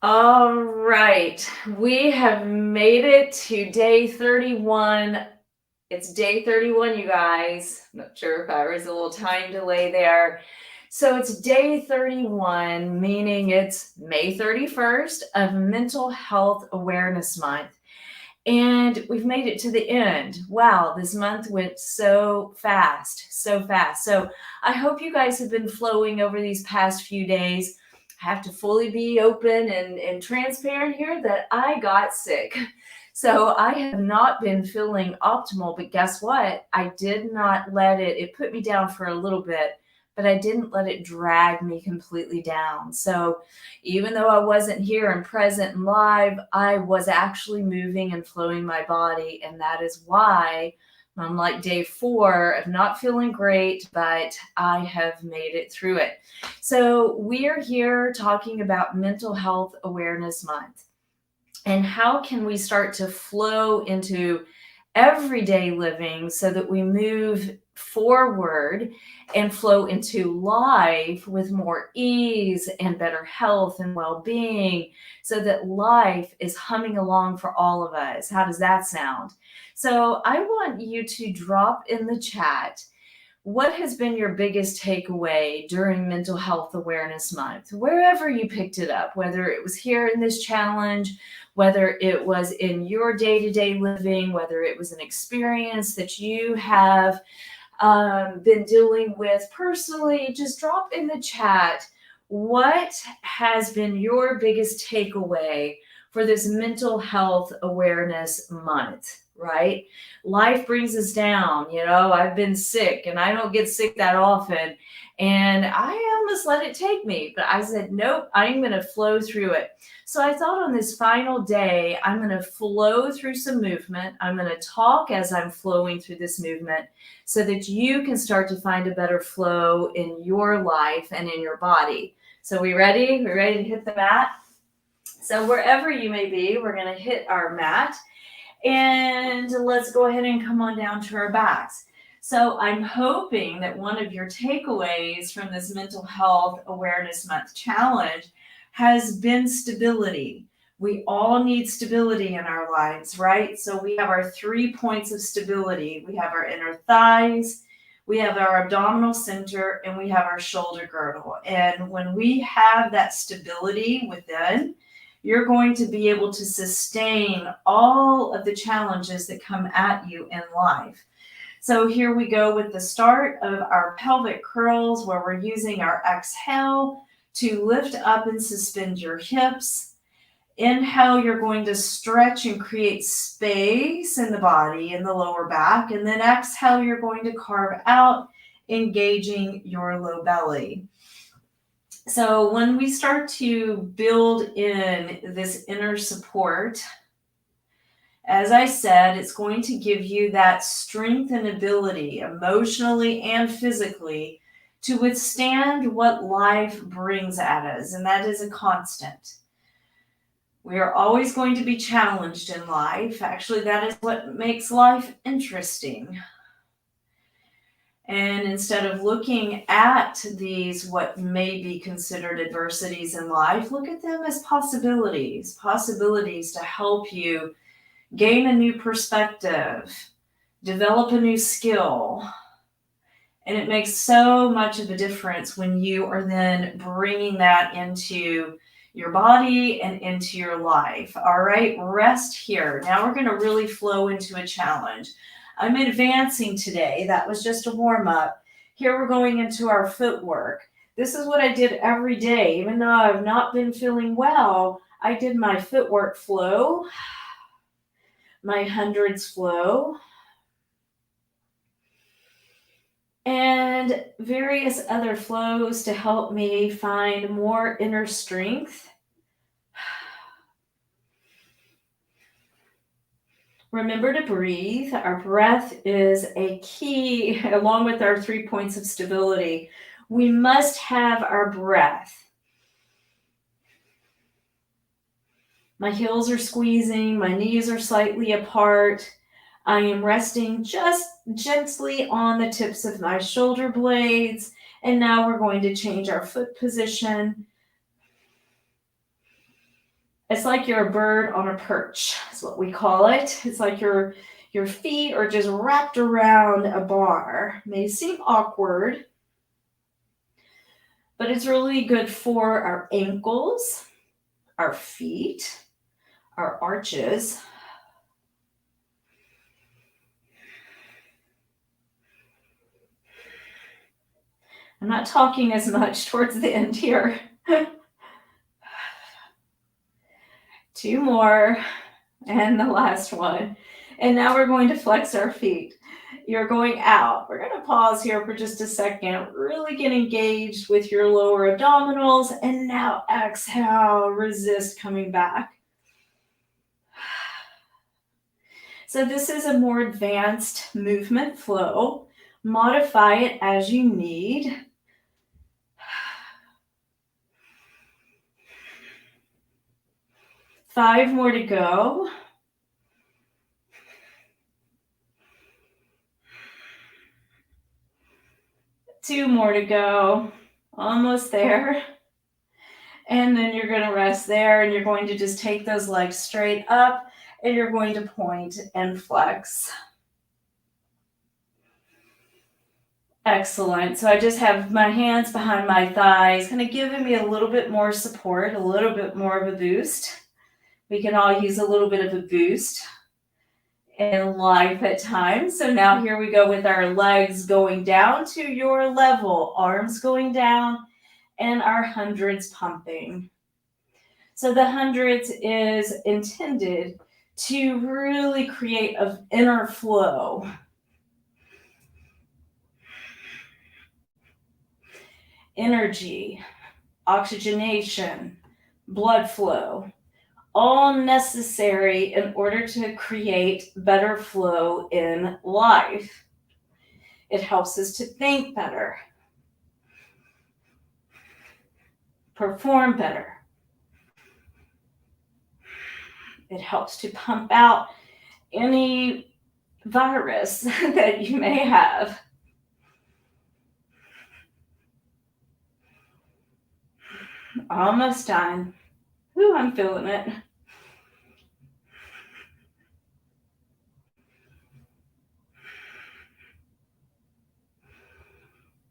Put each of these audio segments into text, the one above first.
All right, we have made it to day 31. It's day 31, you guys. Not sure if there was a little time delay there. So it's day 31, meaning it's May 31st of Mental Health Awareness Month. And we've made it to the end. Wow, this month went so fast, so fast. So I hope you guys have been flowing over these past few days. I have to fully be open and transparent here that I got sick. So I have not been feeling optimal, but guess what? I did not let it put me down for a little bit, but I didn't let it drag me completely down. So even though I wasn't here and present and live, I was actually moving and flowing my body. And that is why I'm like day 4 of not feeling great, but I have made it through it. So we are here talking about Mental Health Awareness Month. And how can we start to flow into everyday living so that we move forward and flow into life with more ease and better health and well-being so that life is humming along for all of us? How does that sound? So I want you to drop in the chat, what has been your biggest takeaway during Mental Health Awareness Month? Wherever you picked it up, whether it was here in this challenge, whether it was in your day to day living, whether it was an experience that you have been dealing with personally, just drop in the chat what has been your biggest takeaway for this Mental Health Awareness Month, right? Life brings us down. I've been sick and I don't get sick that often. And I almost let it take me, but I said, nope, I'm going to flow through it. So I thought on this final day, I'm going to flow through some movement. I'm going to talk as I'm flowing through this movement so that you can start to find a better flow in your life and in your body. So we ready? We ready to hit the mat? So wherever you may be, we're going to hit our mat. And let's go ahead and come on down to our backs. So I'm hoping that one of your takeaways from this Mental Health Awareness Month challenge has been stability. We all need stability in our lives, right? So we have our 3 points of stability. We have our inner thighs, we have our abdominal center, and we have our shoulder girdle. And when we have that stability within, you're going to be able to sustain all of the challenges that come at you in life. So here we go with the start of our pelvic curls, where we're using our exhale to lift up and suspend your hips. Inhale, you're going to stretch and create space in the body, in the lower back. And then exhale, you're going to carve out, engaging your low belly. So when we start to build in this inner support, as I said, it's going to give you that strength and ability, emotionally and physically, to withstand what life brings at us. And that is a constant. We are always going to be challenged in life. Actually, that is what makes life interesting. And instead of looking at these, what may be considered adversities in life, look at them as possibilities to help you gain a new perspective, develop a new skill. And it makes so much of a difference when you are then bringing that into your body and into your life. All right, rest here. Now we're going to really flow into a challenge. I'm advancing today. That was just a warm up. Here we're going into our footwork. This is what I did every day. Even though I've not been feeling well, I did my footwork flow, my hundreds flow, and various other flows to help me find more inner strength. Remember to breathe. Our breath is a key, along with our 3 points of stability. We must have our breath. My heels are squeezing, my knees are slightly apart. I am resting just gently on the tips of my shoulder blades. And now we're going to change our foot position. It's like you're a bird on a perch, is what we call it. It's like your feet are just wrapped around a bar. May seem awkward, but it's really good for our ankles, our feet, our arches. I'm not talking as much towards the end here. 2 more, and the last one. And now we're going to flex our feet. You're going out. We're going to pause here for just a second. Really get engaged with your lower abdominals. And now exhale, resist coming back. So this is a more advanced movement flow. Modify it as you need. Five more to go. Two more to go. Almost there. And then you're going to rest there, and you're going to just take those legs straight up, and you're going to point and flex. Excellent. So I just have my hands behind my thighs, kind of giving me a little bit more support, a little bit more of a boost. We can all use a little bit of a boost in life at times. So now here we go with our legs going down to your level, arms going down, and our hundreds pumping. So the hundreds is intended to really create an inner flow. Energy, oxygenation, blood flow, all necessary in order to create better flow in life. It helps us to think better, perform better. It helps to pump out any virus that you may have. Almost done. Ooh, I'm feeling it.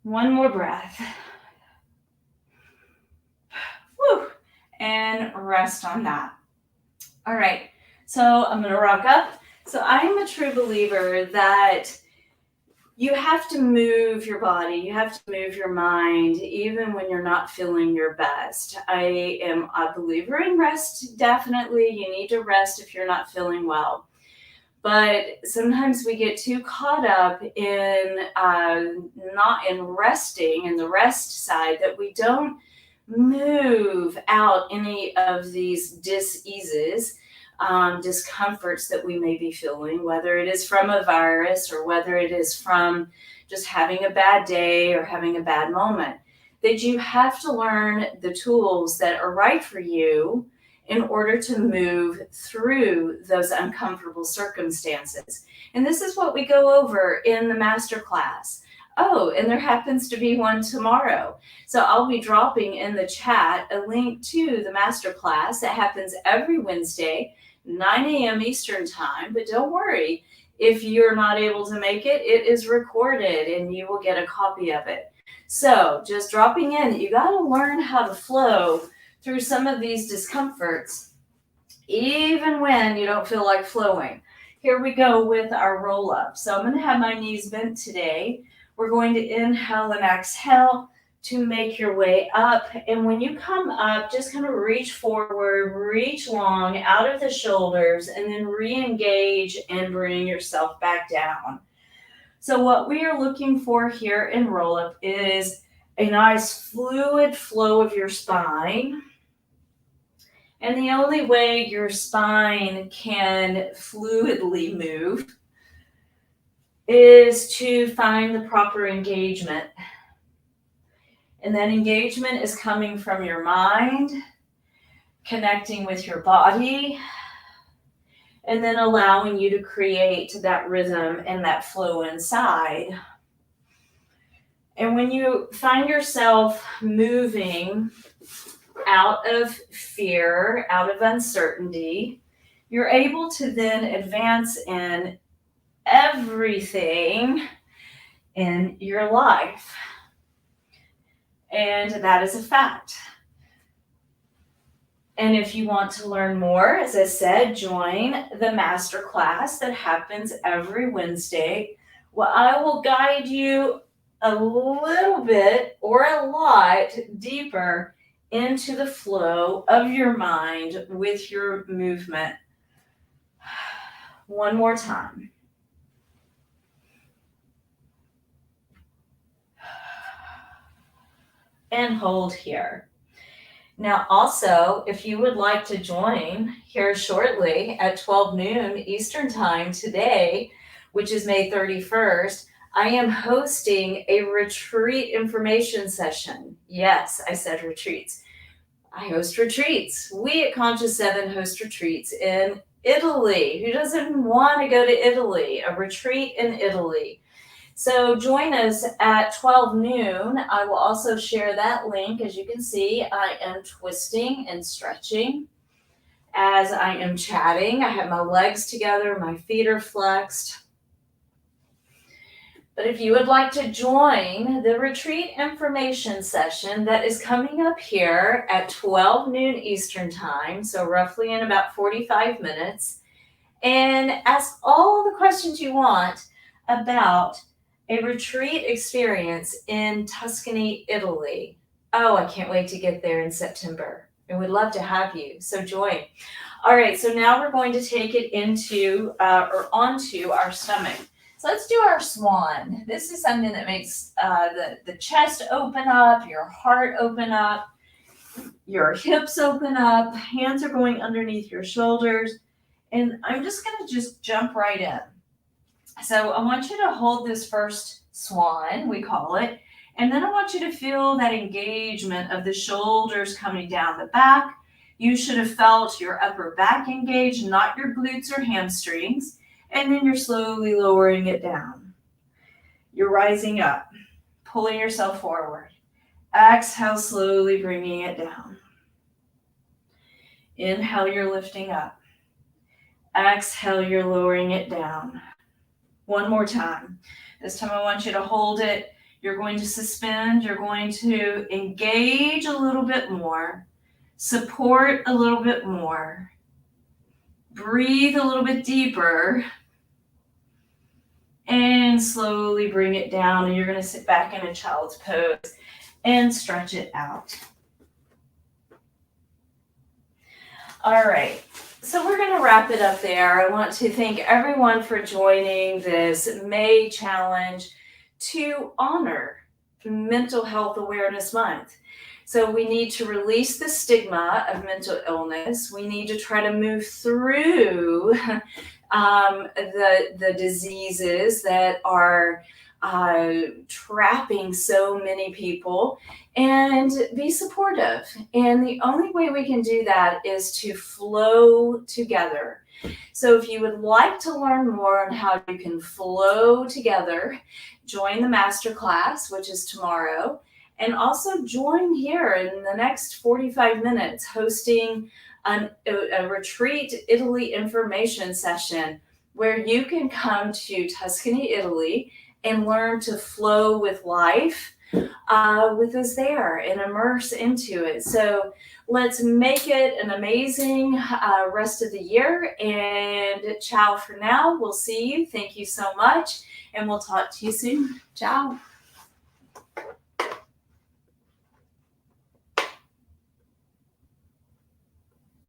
One more breath. Woo. And rest on that. All right. So I'm going to rock up. So I'm a true believer that you have to move your body, you have to move your mind, even when you're not feeling your best. I am a believer in rest, definitely. You need to rest if you're not feeling well. But sometimes we get too caught up in not in resting, in the rest side, that we don't move out any of these dis-eases, discomforts that we may be feeling, whether it is from a virus or whether it is from just having a bad day or having a bad moment. That you have to learn the tools that are right for you in order to move through those uncomfortable circumstances. And this is what we go over in the masterclass. Oh, and there happens to be one tomorrow. So I'll be dropping in the chat a link to the masterclass that happens every Wednesday, 9 a.m. Eastern time. But don't worry, if you're not able to make it, it is recorded and you will get a copy of it. So just dropping in, you got to learn how to flow through some of these discomforts, even when you don't feel like flowing. Here we go with our roll up. So I'm going to have my knees bent today. We're going to inhale and exhale to make your way up. And when you come up, just kind of reach forward, reach long out of the shoulders, and then re-engage and bring yourself back down. So what we are looking for here in roll up is a nice fluid flow of your spine. And the only way your spine can fluidly move is to find the proper engagement. And that engagement is coming from your mind, connecting with your body, and then allowing you to create that rhythm and that flow inside. And when you find yourself moving out of fear, out of uncertainty. You're able to then advance in everything in your life. And that is a fact. And if you want to learn more, as I said, join the masterclass that happens every Wednesday. Well, I will guide you a little bit or a lot deeper into the flow of your mind with your movement. One more time. And hold here. Now, also, if you would like to join here shortly at 12 noon Eastern Time today, which is May 31st, I am hosting a retreat information session. Yes, I said retreats. I host retreats. We at Conscious 7 host retreats in Italy. Who doesn't want to go to Italy? A retreat in Italy. So join us at 12 noon. I will also share that link. As you can see, I am twisting and stretching as I am chatting. I have my legs together, my feet are flexed. But if you would like to join the retreat information session that is coming up here at 12 noon Eastern Time, so roughly in about 45 minutes, and ask all the questions you want about a retreat experience in Tuscany, Italy. Oh, I can't wait to get there in September. And we'd love to have you. So join. All right, so now we're going to take it into or onto our stomach. So let's do our swan. This is something that makes the chest open up, your heart open up, your hips open up, hands are going underneath your shoulders. And I'm just going to jump right in. So I want you to hold this first swan, we call it, and then I want you to feel that engagement of the shoulders coming down the back. You should have felt your upper back engaged, not your glutes or hamstrings, and then you're slowly lowering it down. You're rising up, pulling yourself forward. Exhale, slowly bringing it down. Inhale, you're lifting up. Exhale, you're lowering it down. One more time. This time I want you to hold it. You're going to suspend. You're going to engage a little bit more. Support a little bit more. Breathe a little bit deeper. And slowly bring it down. And you're going to sit back in a child's pose and stretch it out. All right. So we're going to wrap it up there. I want to thank everyone for joining this May challenge to honor Mental Health Awareness Month. So we need to release the stigma of mental illness. We need to try to move through the diseases that are trapping so many people, and be supportive. And the only way we can do that is to flow together. So if you would like to learn more on how you can flow together, join the masterclass, which is tomorrow, and also join here in the next 45 minutes hosting a retreat Italy information session where you can come to Tuscany, Italy, and learn to flow with life with us there and immerse into it. So let's make it an amazing rest of the year. And ciao for now. We'll see you. Thank you so much. And we'll talk to you soon. Ciao.